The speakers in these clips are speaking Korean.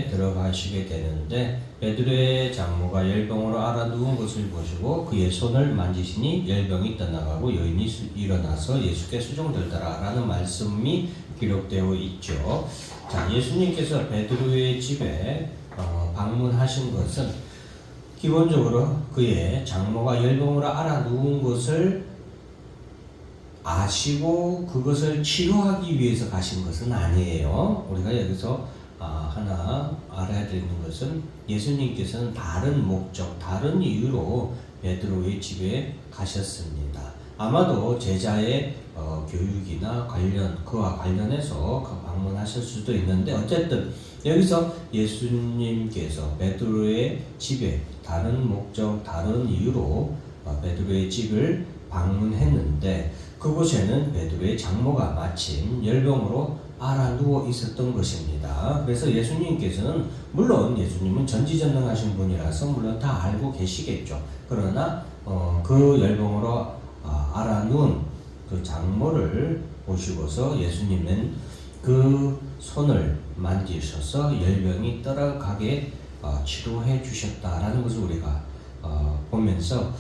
들어가시게 되는데 베드로의 장모가 열병으로 앓아 누운 것을 보시고 그의 손을 만지시니 열병이 떠나가고 여인이 일어나서 예수께 수종들더라 라는 말씀이 기록되어 있죠. 자, 예수님께서 베드로의 집에 방문하신 것은 기본적으로 그의 장모가 열병으로 앓아 누운 것을 아시고 그것을 치료하기 위해서 가신 것은 아니에요. 우리가 여기서 하나 알아야 되는 것은 예수님께서는 다른 목적, 다른 이유로 베드로의 집에 가셨습니다. 아마도 제자의 교육이나 그와 관련해서 방문하실 수도 있는데 어쨌든 여기서 예수님께서 베드로의 집에 다른 목적, 다른 이유로 베드로의 집을 방문했는데 그곳에는 베드로의 장모가 마침 열병으로 앓아 누워 있었던 것입니다. 그래서 예수님께서는 물론 예수님은 전지전능하신 분이라서 물론 다 알고 계시겠죠. 그러나 그 열병으로 앓아 누운 그 장모를 보시고서 예수님은 그 손을 만지셔서 열병이 떠나가게 치료해 주셨다라는 것을 우리가 보면서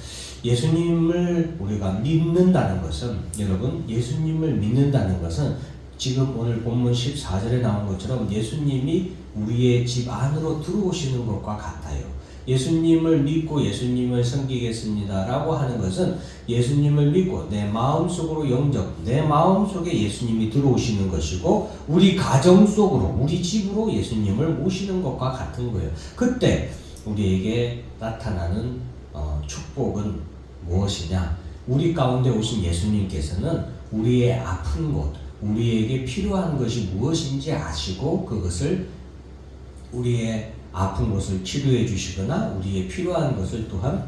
예수님을 우리가 믿는다는 것은 여러분 예수님을 믿는다는 것은 지금 오늘 본문 14절에 나온 것처럼 예수님이 우리의 집 안으로 들어오시는 것과 같아요. 예수님을 믿고 예수님을 섬기겠습니다 라고 하는 것은 예수님을 믿고 내 마음속으로 내 마음속에 예수님이 들어오시는 것이고 우리 가정 속으로 우리 집으로 예수님을 모시는 것과 같은 거예요. 그때 우리에게 나타나는 축복은 무엇이냐? 우리 가운데 오신 예수님께서는 우리의 아픈 곳, 우리에게 필요한 것이 무엇인지 아시고 그것을 우리의 아픈 것을 치료해 주시거나 우리의 필요한 것을 또한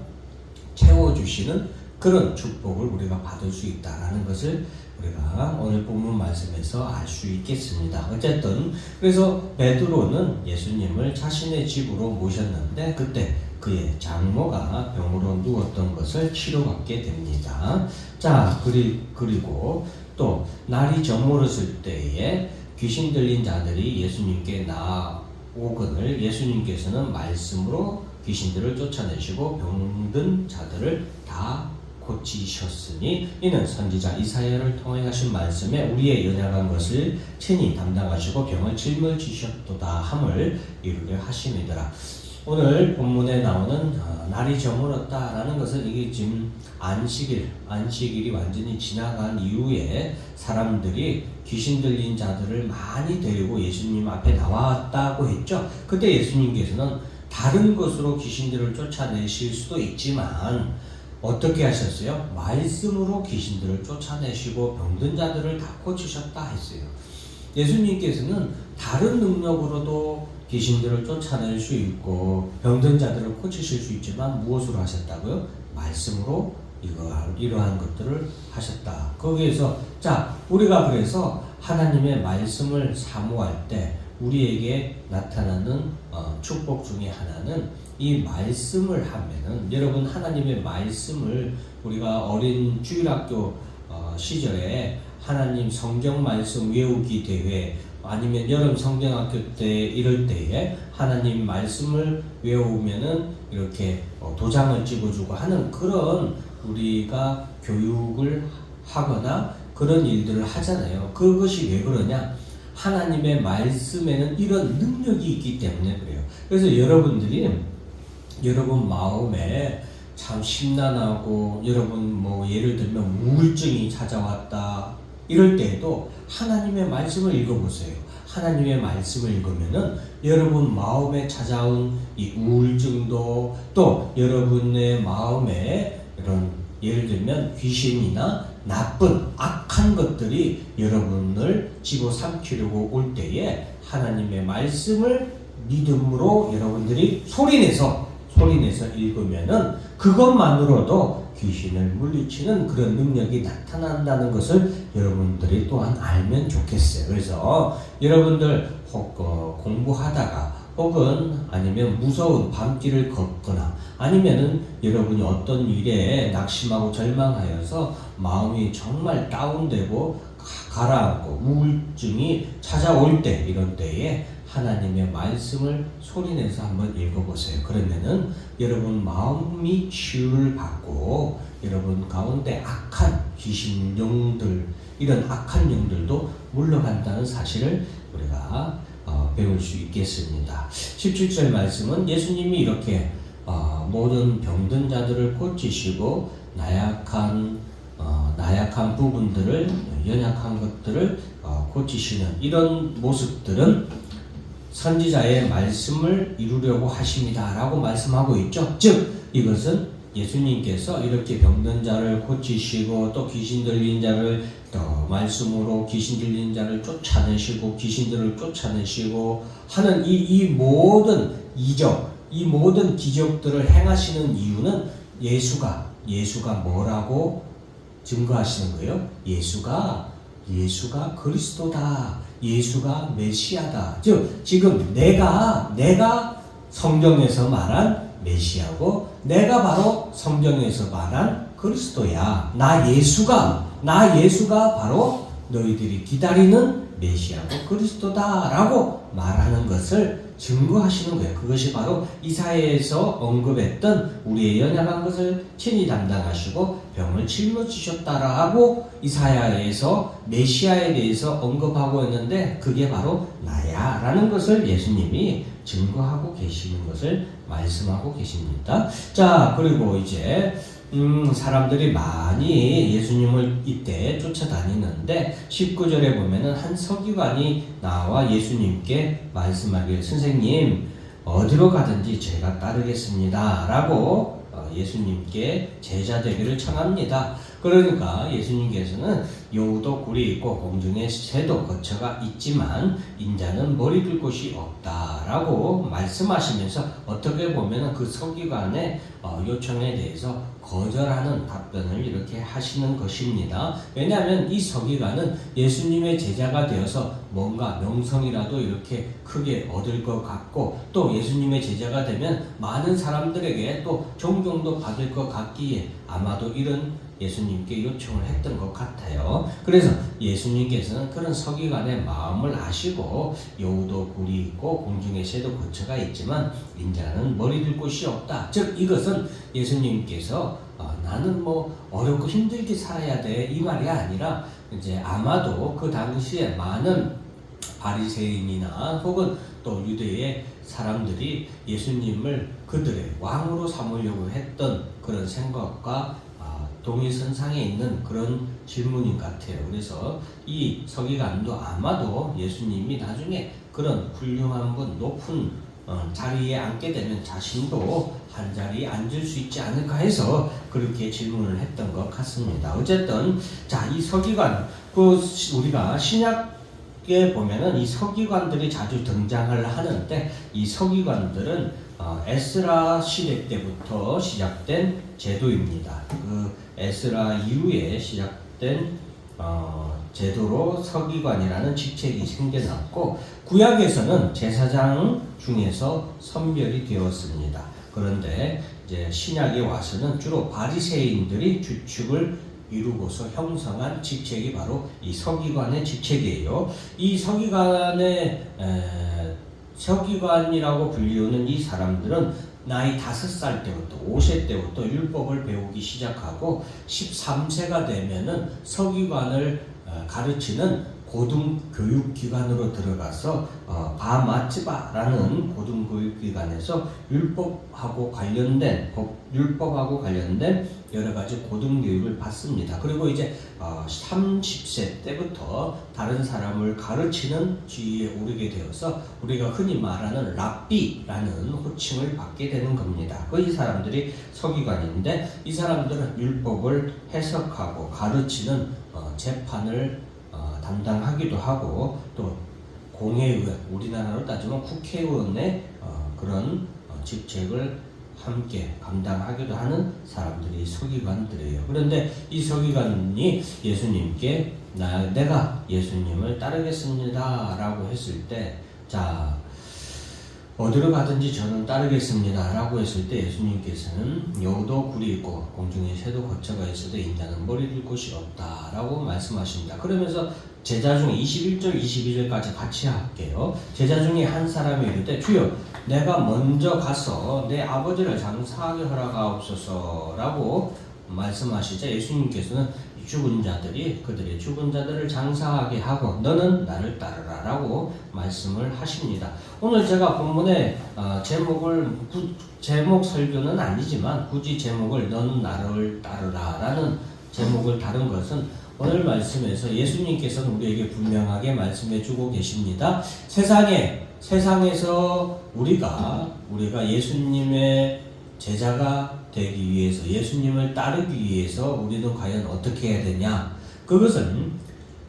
채워주시는 그런 축복을 우리가 받을 수 있다는 것을 우리가 오늘 본문 말씀에서 알 수 있겠습니다. 어쨌든 그래서 베드로는 예수님을 자신의 집으로 모셨는데 그때 그의 장모가 병으로 누웠던 것을 치료받게 됩니다. 자, 그리고 또 날이 저물었을 때에 귀신 들린 자들이 예수님께 나오거늘 예수님께서는 말씀으로 귀신들을 쫓아내시고 병든 자들을 다 고치셨으니 이는 선지자 이사야를 통해 하신 말씀에 우리의 연약한 것을 친히 담당하시고 병을 짊어지셨도다 함을 이루려 하심이더라. 오늘 본문에 나오는 날이 저물었다라는 것은 이게 지금 안식일이 완전히 지나간 이후에 사람들이 귀신 들린 자들을 많이 데리고 예수님 앞에 나왔다고 했죠. 그때 예수님께서는 다른 것으로 귀신들을 쫓아내실 수도 있지만 어떻게 하셨어요? 말씀으로 귀신들을 쫓아내시고 병든 자들을 다 고치셨다 했어요. 예수님께서는 다른 능력으로도 귀신들을 쫓아낼 수 있고 병든 자들을 고치실 수 있지만 무엇으로 하셨다고요? 말씀으로 이러한 것들을 하셨다. 거기에서 자 우리가 그래서 하나님의 말씀을 사모할 때 우리에게 나타나는 축복 중에 하나는 이 말씀을 하면은 여러분 하나님의 말씀을 우리가 어린 주일학교 시절에 하나님 성경 말씀 외우기 대회 아니면 여름 성경학교 때 이럴 때에 하나님 말씀을 외우면은 이렇게 도장을 찍어주고 하는 그런 우리가 교육을 하거나 그런 일들을 하잖아요. 그것이 왜 그러냐? 하나님의 말씀에는 이런 능력이 있기 때문에 그래요. 그래서 여러분들이 여러분 마음에 참 심란하고 여러분 예를 들면 우울증이 찾아왔다 이럴 때에도 하나님의 말씀을 읽어보세요. 하나님의 말씀을 읽으면은 여러분 마음에 찾아온 이 우울증도 또 여러분의 마음에 이런 예를 들면 귀신이나 나쁜 악한 것들이 여러분을 집어삼키려고 올 때에 하나님의 말씀을 믿음으로 여러분들이 소리내서 읽으면은 그것만으로도 귀신을 물리치는 그런 능력이 나타난다는 것을 여러분들이 또한 알면 좋겠어요. 그래서 여러분들 공부하다가 혹은 아니면 무서운 밤길을 걷거나 아니면은 여러분이 어떤 일에 낙심하고 절망하여서 마음이 정말 다운되고 가라앉고 우울증이 찾아올 때 이런 때에 하나님의 말씀을 소리내서 한번 읽어보세요. 그러면은 여러분 마음이 치유를 받고 여러분 가운데 악한 귀신 영들, 이런 악한 영들도 물러간다는 사실을 우리가 배울 수 있겠습니다. 17절 말씀은 예수님이 이렇게 모든 병든 자들을 고치시고 나약한 부분들을, 연약한 것들을 고치시는 이런 모습들은 선지자의 말씀을 이루려고 하십니다 라고 말씀하고 있죠. 즉 이것은 예수님께서 이렇게 병든 자를 고치시고 또 귀신 들린 자를 말씀으로 귀신 들린 자를 쫓아내시고 귀신들을 쫓아내시고 하는 이 모든 이적, 이 모든 기적들을 행하시는 이유는 예수가 뭐라고 증거하시는 거예요? 예수가 그리스도다. 예수가 메시아다. 즉 지금 내가 성경에서 말한 메시아고 내가 바로 성경에서 말한 그리스도야. 나 예수가 바로 너희들이 기다리는 메시아고 그리스도다라고 말하는 것을 증거하시는 거예요. 그것이 바로 이사야에서 언급했던 우리의 연약한 것을 친히 담당하시고 병을 짊어지셨다라고 이사야에서 메시아에 대해서 언급하고 있는데 그게 바로 나야 라는 것을 예수님이 증거하고 계시는 것을 말씀하고 계십니다. 자, 그리고 이제 사람들이 많이 예수님을 이때 쫓아다니는데 19절에 보면은 한 서기관이 나와 예수님께 말씀하길 선생님 어디로 가든지 제가 따르겠습니다 라고 예수님께 제자 되기를 청합니다. 그러니까 예수님께서는 여우도 굴이 있고 공중에 새도 거처가 있지만 인자는 머리 둘 곳이 없다라고 말씀하시면서 어떻게 보면 그 서기관의 요청에 대해서 거절하는 답변을 이렇게 하시는 것입니다. 왜냐하면 이 서기관은 예수님의 제자가 되어서 뭔가 명성이라도 이렇게 크게 얻을 것 같고 또 예수님의 제자가 되면 많은 사람들에게 또 존경도 받을 것 같기에 아마도 이런 예수님께 요청을 했던 것 같아요. 그래서 예수님께서는 그런 서기관의 마음을 아시고 여우도 굴이 있고 공중에 새도 거처가 있지만 인자는 머리 둘 곳이 없다. 즉 이것은 예수님께서 나는 뭐 어렵고 힘들게 살아야 돼 이 말이 아니라 이제 아마도 그 당시에 많은 바리새인이나 혹은 또 유대의 사람들이 예수님을 그들의 왕으로 삼으려고 했던 그런 생각과 동일선상에 있는 그런 질문인 것 같아요. 그래서 이 서기관도 아마도 예수님이 나중에 그런 훌륭한 분, 높은 자리에 앉게 되면 자신도 한 자리에 앉을 수 있지 않을까 해서 그렇게 질문을 했던 것 같습니다. 어쨌든 자, 이 서기관, 우리가 신약에 보면은 이 서기관들이 자주 등장을 하는데 이 서기관들은 에스라 시대 때부터 시작된 제도입니다. 그 에스라 이후에 시작된 제도로 서기관이라는 직책이 생겨났고 구약에서는 제사장 중에서 선별이 되었습니다. 그런데 이제 신약에 와서는 주로 바리새인들이 주축을 이루고서 형성한 직책이 바로 이 서기관의 직책이에요. 이 서기관이라고 불리우는 이 사람들은 나이 5살 때부터 5세 때부터 율법을 배우기 시작하고 13세가 되면은 서기관을 가르치는 고등교육기관으로 들어가서 바마츠바라는 고등교육기관에서 율법하고 관련된 여러 가지 고등교육을 받습니다. 그리고 이제 30세 때부터 다른 사람을 가르치는 지위에 오르게 되어서 우리가 흔히 말하는 랍비라는 호칭을 받게 되는 겁니다. 이 사람들이 서기관인데 이 사람들은 율법을 해석하고 가르치는 재판을 담당하기도 하고 또 공회의원, 우리나라로 따지면 국회의원의 그런 직책을 함께 감당하기도 하는 사람들이 서기관들이에요. 그런데 이 서기관이 예수님께 내가 예수님을 따르겠습니다 라고 했을 때 자, 어디로 가든지 저는 따르겠습니다 라고 했을 때 예수님께서는 여우도 굴이 있고 공중에 새도 거처가 있어도 인자는 머리 둘 곳이 없다 라고 말씀하십니다. 그러면서 제자 중에 21절 22절까지 같이 할게요. 제자 중에 한 사람이 이르되 주여 내가 먼저 가서 내 아버지를 장사하게 허락하옵소서 라고 말씀하시자 예수님께서는 죽은 자들이 그들의 죽은 자들을 장사하게 하고 너는 나를 따르라 라고 말씀을 하십니다. 오늘 제가 본문의 제목 설교는 아니지만 굳이 제목을 너는 나를 따르라 라는 제목을 다룬 것은 오늘 말씀에서 예수님께서는 우리에게 분명하게 말씀해 주고 계십니다. 세상에서 우리가 예수님의 제자가 되기 위해서 예수님을 따르기 위해서 우리는 과연 어떻게 해야 되냐? 그것은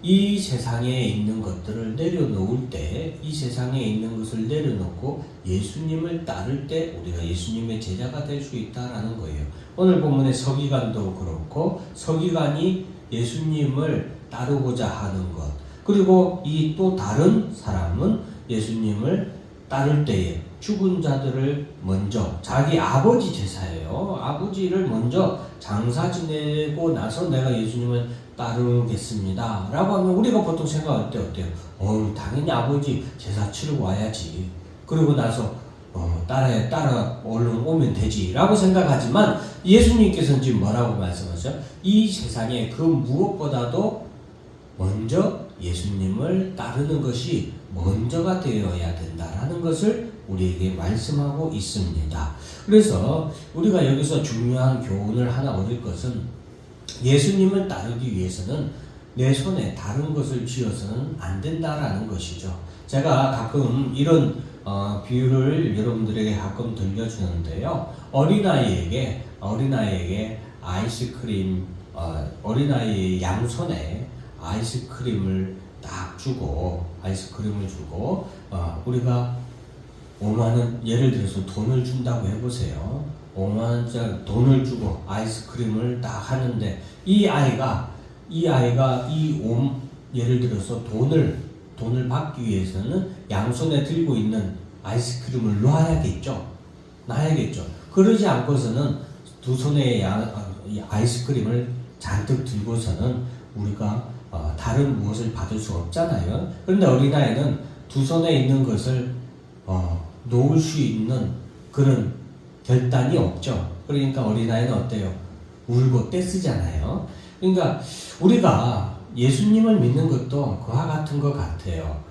이 세상에 있는 것들을 내려놓을 때, 이 세상에 있는 것을 내려놓고 예수님을 따를 때 우리가 예수님의 제자가 될 수 있다라는 거예요. 오늘 본문의 서기관도 그렇고 서기관이 예수님을 따르고자 하는 것, 그리고 이 또 다른 사람은 예수님을 따를 때에 죽은 자들을 먼저 자기 아버지 제사예요. 아버지를 먼저 장사 지내고 나서 내가 예수님을 따르겠습니다 라고 하면 우리가 보통 생각할 때 어때요? 당연히 아버지 제사 치르고 와야지. 그러고 나서 따라 얼른 오면 되지 라고 생각하지만 예수님께서는 지금 뭐라고 말씀하세요? 이 세상에 그 무엇보다도 먼저 예수님을 따르는 것이 먼저가 되어야 된다라는 것을 우리에게 말씀하고 있습니다. 그래서 우리가 여기서 중요한 교훈을 하나 얻을 것은 예수님을 따르기 위해서는 내 손에 다른 것을 쥐어서는 안 된다라는 것이죠. 제가 가끔 이런 비유를 여러분들에게 가끔 들려주는데요. 어린아이에게 아이스크림, 어린아이의 양손에 아이스크림을 딱 주고 우리가 5만원, 예를 들어서 돈을 준다고 해보세요. 5만원짜리 돈을 주고 아이스크림을 딱 하는데 이 아이가 예를 들어서 돈을 받기 위해서는 양손에 들고 있는 아이스크림을 놔야겠죠. 그러지 않고서는 두 손에 아이스크림을 잔뜩 들고서는 우리가 다른 무엇을 받을 수 없잖아요. 그런데 어린아이는 두 손에 있는 것을 놓을 수 있는 그런 결단이 없죠. 그러니까 어린아이는 어때요? 울고 떼쓰잖아요. 그러니까 우리가 예수님을 믿는 것도 그와 같은 것 같아요.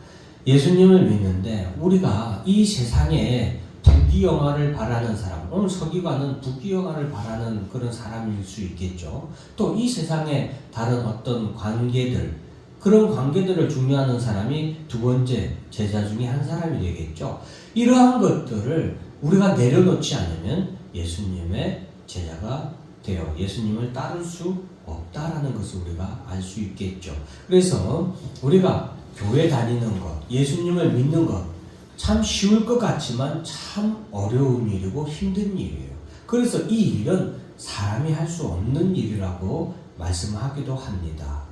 예수님을 믿는데 우리가 이 세상에 부귀영화를 바라는 사람, 오늘 서기관은 부귀영화를 바라는 그런 사람일 수 있겠죠. 또 이 세상에 다른 어떤 관계들, 그런 관계들을 중요하는 사람이 두 번째 제자 중에 한 사람이 되겠죠. 이러한 것들을 우리가 내려놓지 않으면 예수님의 제자가 되어 예수님을 따를 수 없다라는 것을 우리가 알 수 있겠죠. 그래서 우리가 교회 다니는 것, 예수님을 믿는 것, 참 쉬울 것 같지만 참 어려운 일이고 힘든 일이에요. 그래서 이 일은 사람이 할 수 없는 일이라고 말씀하기도 합니다.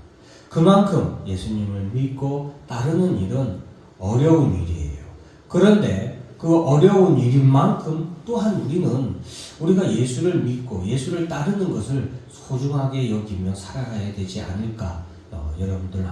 그만큼 예수님을 믿고 따르는 일은 어려운 일이에요. 그런데 그 어려운 일인 만큼 또한 우리가 예수를 믿고 예수를 따르는 것을 소중하게 여기며 살아가야 되지 않을까, 여러분들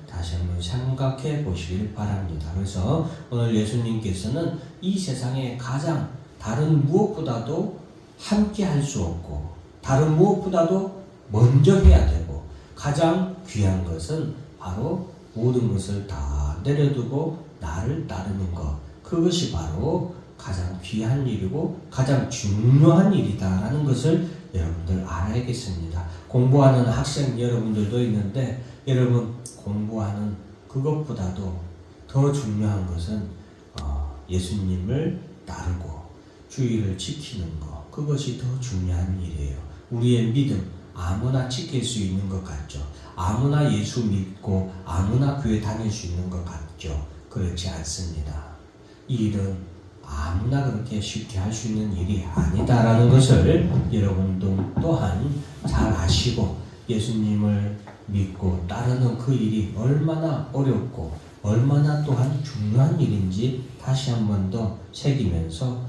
다시 한번 생각해 보시길 바랍니다. 그래서 오늘 예수님께서는 이 세상에 가장 다른 무엇보다도 함께 할 수 없고 다른 무엇보다도 먼저 해야 되고 가장 귀한 것은 바로 모든 것을 다 내려두고 나를 따르는 것, 그것이 바로 가장 귀한 일이고 가장 중요한 일이다라는 것을 여러분들 알아야겠습니다. 공부하는 학생 여러분들도 있는데 여러분 공부하는 그것보다도 더 중요한 것은 예수님을 따르고 주의를 지키는 것, 그것이 더 중요한 일이에요. 우리의 믿음 아무나 지킬 수 있는 것 같죠. 아무나 예수 믿고 아무나 교회 다닐 수 있는 것 같죠. 그렇지 않습니다. 이 일은 아무나 그렇게 쉽게 할 수 있는 일이 아니다라는 것을 여러분도 또한 잘 아시고 예수님을 믿고 따르는 그 일이 얼마나 어렵고 얼마나 또한 중요한 일인지 다시 한 번 더 새기면서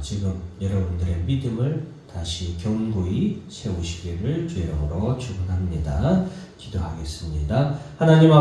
지금 여러분들의 믿음을 다시 견고히 세우시기를 주의 이름으로 축원합니다. 기도하겠습니다. 하나님